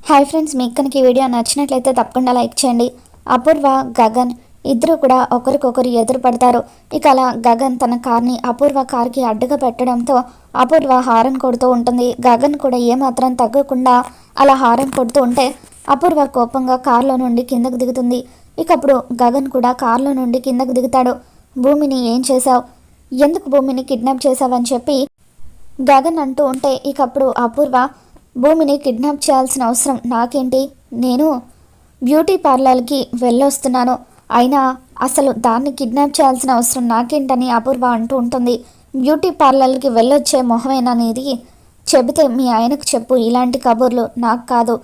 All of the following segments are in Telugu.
హాయ్ ఫ్రెండ్స్, మీకు కనుక ఈ వీడియో నచ్చినట్లయితే తప్పకుండా లైక్ చేయండి. అపూర్వ, గగన్ ఇద్దరు కూడా ఒకరికొకరు ఎదురు పడతారు. ఇక అలా గగన్ తన కార్ని అపూర్వ కార్కి అడ్డుగా పెట్టడంతో అపూర్వ హారన్ కొడుతూ ఉంటుంది. గగన్ కూడా ఏమాత్రం తగ్గకుండా అలా హారన్ కొడుతూ ఉంటే అపూర్వ కోపంగా కార్లో నుండి కిందకు దిగుతుంది. ఇక అప్పుడు గగన్ కూడా కార్లో నుండి కిందకు దిగుతాడు. భూమిని ఏం చేశావు, ఎందుకు భూమిని కిడ్నాప్ చేశావని చెప్పి గగన్ అంటూ ఉంటే ఇక అప్పుడు అపూర్వ, భూమిని కిడ్నాప్ చేయాల్సిన అవసరం నాకేంటి, నేను బ్యూటీ పార్లర్కి వెళ్ళొస్తున్నాను, అయినా అసలు దాన్ని కిడ్నాప్ చేయాల్సిన అవసరం నాకేంటని అపూర్వ అంటూ ఉంటుంది. బ్యూటీ పార్లర్కి వెళ్ళొచ్చే మొహమేనా నీది, చెబితే మీ ఆయనకు చెప్పు, ఇలాంటి కబుర్లు నాకు కాదు.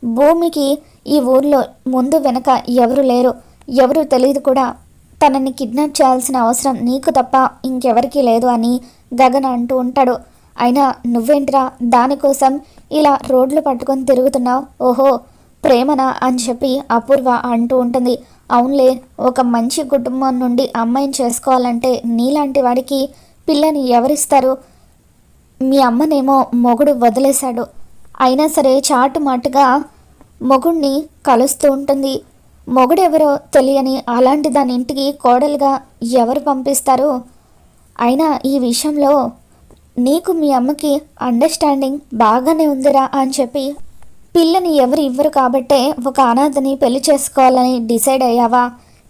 భూమికి ఈ ఊర్లో ముందు వెనక ఎవరు లేరు, ఎవరు తెలియదు కూడా, తనని కిడ్నాప్ చేయాల్సిన అవసరం నీకు తప్ప ఇంకెవరికీ లేదు అని గగన్ అంటూ ఉంటాడు. అయినా నువ్వేంటిరా దానికోసం ఇలా రోడ్లు పట్టుకొని తిరుగుతున్నావు, ఓహో ప్రేమనా అని చెప్పి అపూర్వ అంటూ ఉంటుంది. అవునులే, ఒక మంచి కుటుంబం నుండి అమ్మాయిని చేసుకోవాలంటే నీలాంటి వాడికి పిల్లని ఎవరిస్తారు, మీ అమ్మనేమో మొగుడు వదిలేశాడు, అయినా సరే చాటుమాటుగా మొగుడిని కలుస్తూ ఉంటుంది. మొగుడెవరో తెలియని అలాంటి దాని ఇంటికి కోడలుగా ఎవరు పంపిస్తారు, అయినా ఈ విషయంలో నీకు మీ అమ్మకి అండర్స్టాండింగ్ బాగానే ఉందిరా అని చెప్పి పిల్లని ఎవరు ఇవ్వరు కాబట్టే ఒక అనాథని పెళ్లి చేసుకోవాలని డిసైడ్ అయ్యావా,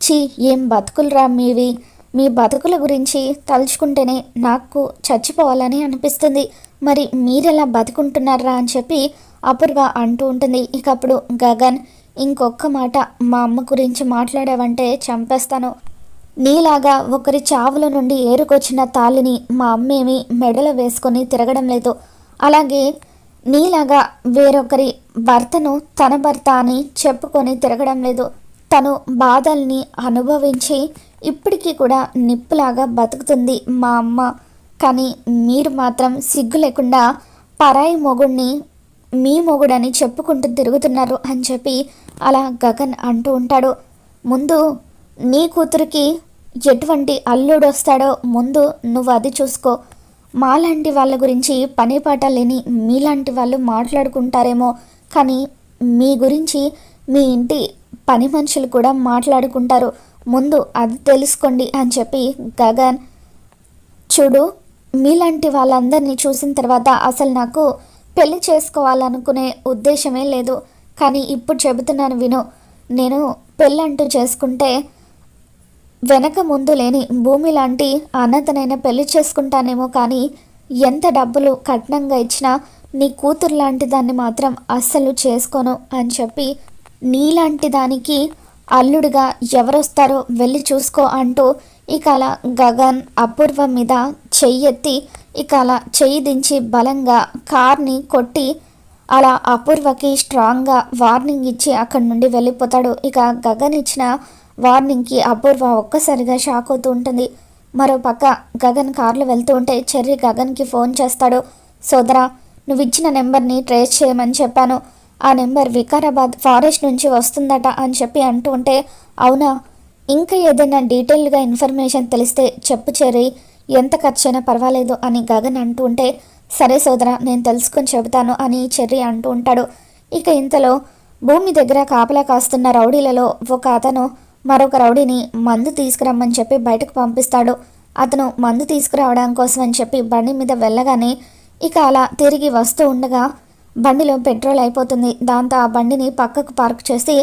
చీ ఏం బతుకులురా మీవి, మీ బతుకుల గురించి తలుచుకుంటేనే నాకు చచ్చిపోవాలని అనిపిస్తుంది, మరి మీరెలా బతుకుంటున్నారా అని చెప్పి అపూర్వ అంటూ ఉంటుంది. ఇక అప్పుడు గగన్, ఇంకొక మాట మా అమ్మ గురించి మాట్లాడావంటే చంపేస్తాను, నీలాగా ఒకరి చావుల నుండి ఏరుకొచ్చిన తాళిని మా అమ్మేమి మెడలో వేసుకొని తిరగడం లేదు, అలాగే నీలాగా వేరొకరి భర్తను తన భర్త అని చెప్పుకొని తిరగడం లేదు, తను బాధల్ని అనుభవించి ఇప్పటికీ కూడా నిప్పులాగా బతుకుతుంది మా అమ్మ, కానీ మీరు మాత్రం సిగ్గు లేకుండా పరాయి మొగుడిని మీ మొగుడని చెప్పుకుంటూ తిరుగుతున్నారు అని చెప్పి అలా గగన్ అంటూ ఉంటాడు. ముందు నీ కూతురికి ఎటువంటి అల్లుడు వస్తాడో ముందు నువ్వు అది చూసుకో, మాలాంటి వాళ్ళ గురించి పని పాట లేని మీలాంటి వాళ్ళు మాట్లాడుకుంటారేమో, కానీ మీ గురించి మీ ఇంటి పని మనుషులు కూడా మాట్లాడుకుంటారు, ముందు అది తెలుసుకోండి అని చెప్పి గగన్, చూడు మీలాంటి వాళ్ళందరినీ చూసిన తర్వాత అసలు నాకు పెళ్లి చేసుకోవాలనుకునే ఉద్దేశమే లేదు, కానీ ఇప్పుడు చెబుతున్నాను విను, నేను పెళ్ళంటూ చేసుకుంటే వెనక ముందు లేని భూమి లాంటి అనాథనైన పెళ్లి చేసుకుంటానేమో, కానీ ఎంత డబ్బులు కట్నంగా ఇచ్చినా నీ కూతురు లాంటి దాన్ని మాత్రం అస్సలు చేసుకోను అని చెప్పి నీలాంటి దానికి అల్లుడిగా ఎవరొస్తారో వెళ్ళి చూసుకో అంటూ ఇక అలా గగన్ అపూర్వ మీద చెయ్యెత్తి ఇక అలా చెయ్యి దించి బలంగా కార్ని కొట్టి అలా అపూర్వకి స్ట్రాంగ్గా వార్నింగ్ ఇచ్చి అక్కడి నుండి వెళ్ళిపోతాడు. ఇక గగన్ ఇచ్చిన వార్నింగ్కి అపూర్వ ఒక్కసారిగా షాక్ అవుతూ ఉంటుంది. మరోపక్క గగన్ కార్లో వెళ్తూ ఉంటే చెర్రీ గగన్కి ఫోన్ చేస్తాడు. సోదరా, నువ్వు ఇచ్చిన నెంబర్ని ట్రేస్ చేయమని చెప్పాను, ఆ నెంబర్ వికారాబాద్ ఫారెస్ట్ నుంచి వస్తుందట అని చెప్పి అంటూ ఉంటే, అవునా, ఇంకా ఏదైనా డీటెయిల్గా ఇన్ఫర్మేషన్ తెలిస్తే చెప్పు చెర్రీ, ఎంత ఖర్చైనా పర్వాలేదు అని గగన్ అంటూ ఉంటే, సరే సోదరా నేను తెలుసుకొని చెబుతాను అని చెర్రీ అంటూ ఉంటాడు. ఇక ఇంతలో భూమి దగ్గర కాపలా కాస్తున్న రౌడీలలో ఒక అతను మరొక రౌడీని మందు తీసుకురమ్మని చెప్పి బయటకు పంపిస్తాడు. అతను మందు తీసుకురావడం కోసం అని చెప్పి బండి మీద వెళ్ళగానే ఇక అలా తిరిగి వస్తూ ఉండగా బండిలో పెట్రోల్ అయిపోతుంది. దాంతో ఆ బండిని పక్కకు పార్క్ చేసి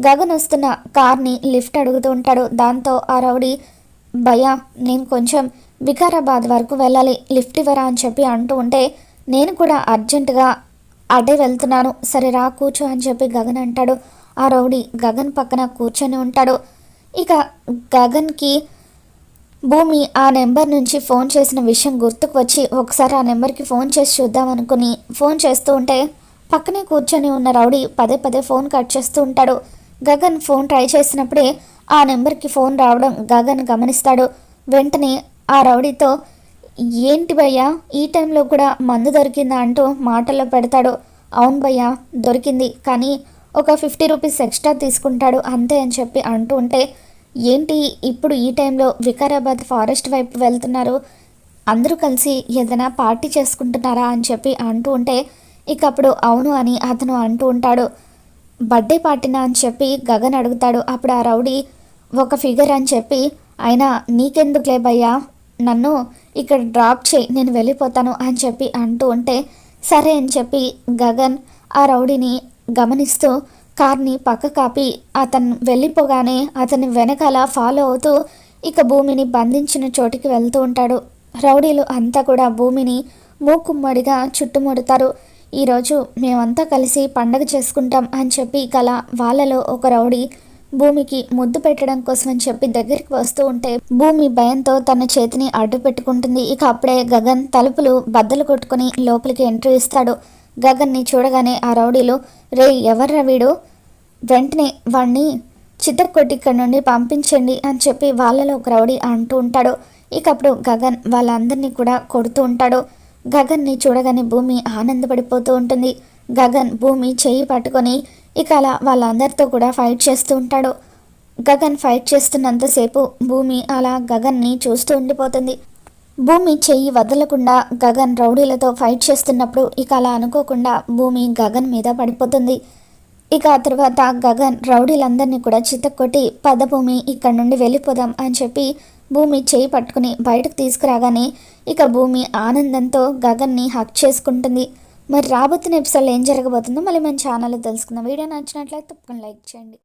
గగన్ వస్తున్న కార్ని లిఫ్ట్ అడుగుతూ ఉంటాడు. దాంతో ఆ రౌడీ, భయ్యా నేను కొంచెం వికారాబాద్ వరకు వెళ్ళాలి, లిఫ్ట్ ఇవ్వరా అని చెప్పి అంటూ ఉంటే, నేను కూడా అర్జెంటుగా అడే వెళ్తున్నాను, సరే రా కూర్చో అని చెప్పి గగన్ అంటాడు. ఆ రౌడీ గగన్ పక్కన కూర్చొని ఉంటాడు. ఇక గగన్కి భూమి ఆ నెంబర్ నుంచి ఫోన్ చేసిన విషయం గుర్తుకు వచ్చి ఒకసారి ఆ నెంబర్కి ఫోన్ చేసి చూద్దాం అనుకుని ఫోన్ చేస్తూ ఉంటే పక్కనే కూర్చొని ఉన్న రౌడీ పదే పదే ఫోన్ కట్ చేస్తూ ఉంటాడు. గగన్ ఫోన్ ట్రై చేసినప్పుడే ఆ నెంబర్కి ఫోన్ రావడం గగన్ గమనిస్తాడు. వెంటనే ఆ రౌడీతో, ఏంటి భయ్యా ఈ టైంలో కూడా మందు దొరికిందా అంటూ మాటల్లో పెడతాడు. అవును భయ్యా దొరికింది, కానీ ఒక 50 రూపీస్ ఎక్స్ట్రా తీసుకుంటాడు అంతే అని చెప్పి అంటూ ఉంటే, ఏంటి ఇప్పుడు ఈ టైంలో వికారాబాద్ ఫారెస్ట్ వైపు వెళ్తున్నారు, అందరూ కలిసి ఏదైనా పార్టీ చేసుకుంటున్నారా అని చెప్పి అంటూ ఉంటే, ఇక అప్పుడు అవును అని అతను అంటూ ఉంటాడు. బర్త్డే పార్టీనా అని చెప్పి గగన్ అడుగుతాడు. అప్పుడు ఆ రౌడీ ఒక ఫిగర్ అని చెప్పి, అయినా నీకెందుకులే భయ్యా, నన్ను ఇక్కడ డ్రాప్ చేయి, నేను వెళ్ళిపోతాను అని చెప్పి అంటూ ఉంటే, సరే అని చెప్పి గగన్ ఆ రౌడీని గమనిస్తూ కార్ని పక్క కాపి అతను వెళ్ళిపోగానే అతని వెనకాల ఫాలో అవుతూ ఇక భూమిని బంధించిన చోటికి వెళ్తూ ఉంటాడు. రౌడీలు అంతా కూడా భూమిని మూకుమ్మడిగా చుట్టుముడతారు. ఈరోజు మేమంతా కలిసి పండగ చేసుకుంటాం అని చెప్పి కల వాళ్ళలో ఒక రౌడీ భూమికి ముద్దు పెట్టడం కోసం అని చెప్పి దగ్గరికి వస్తూ ఉంటే భూమి భయంతో తన చేతిని అడ్డు పెట్టుకుంటుంది. ఇక అప్పుడే గగన్ తలుపులు బద్దలు కొట్టుకుని లోపలికి ఎంట్రీ ఇస్తాడు. గగన్ని చూడగానే ఆ రౌడీలు, రే ఎవర్రా వీడు, వెంటనే వాణ్ణి చితక్కొట్టి ఇక్కడ నుండి పంపించండి అని చెప్పి వాళ్ళలో ఒక రౌడీ అంటూ ఉంటాడు. ఇక అప్పుడు గగన్ వాళ్ళందరినీ కూడా కొడుతూ ఉంటాడు. గగన్ని చూడగానే భూమి ఆనందపడిపోతూ ఉంటుంది. గగన్ భూమి చెయ్యి పట్టుకొని ఇక అలా వాళ్ళందరితో కూడా ఫైట్ చేస్తూ ఉంటాడు. గగన్ ఫైట్ చేస్తున్నంతసేపు భూమి అలా గగన్ని చూస్తూ ఉండిపోతుంది. భూమి చెయ్యి వదలకుండా గగన్ రౌడీలతో ఫైట్ చేస్తున్నప్పుడు ఇక అలా అనుకోకుండా భూమి గగన్ మీద పడిపోతుంది. ఇక ఆ తర్వాత గగన్ రౌడీలందరినీ కూడా చితక్కొట్టి భూమి ఇక్కడ నుండి వెళ్ళిపోదాం అని చెప్పి భూమి చేయి పట్టుకుని బయటకు తీసుకురాగానే ఇక భూమి ఆనందంతో గగన్ని హక్ చేసుకుంటుంది. మరి రాబోతున్న ఎపిసోడ్లో ఏం జరగబోతుందో మళ్ళీ మన ఛానల్లో తెలుసుకుందాం. వీడియో నచ్చినట్లయితే తప్పకుండా లైక్ చేయండి.